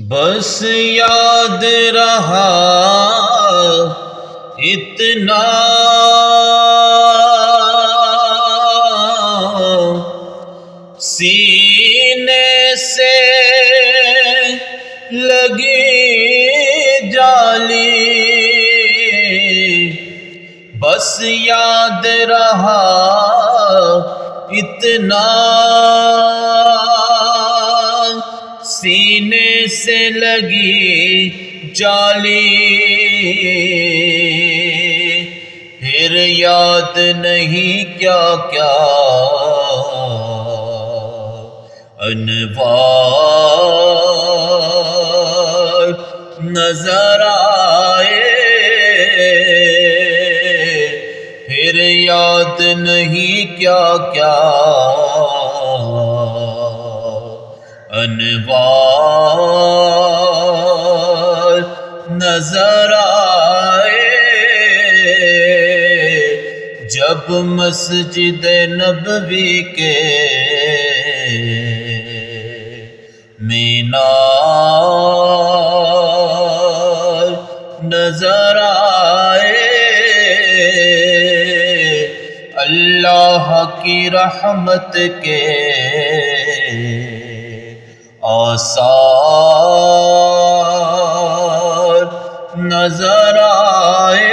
بس یاد رہا اتنا سینے سے لگی جالی، بس یاد رہا اتنا سینے سے لگی جالی، پھر یاد نہیں کیا کیا انوار نظر آئے، پھر یاد نہیں کیا کیا انوار نظر آئے، جب مسجد نبوی کے مینار نظر آئے، اللہ کی رحمت کے آثار نظر آئے،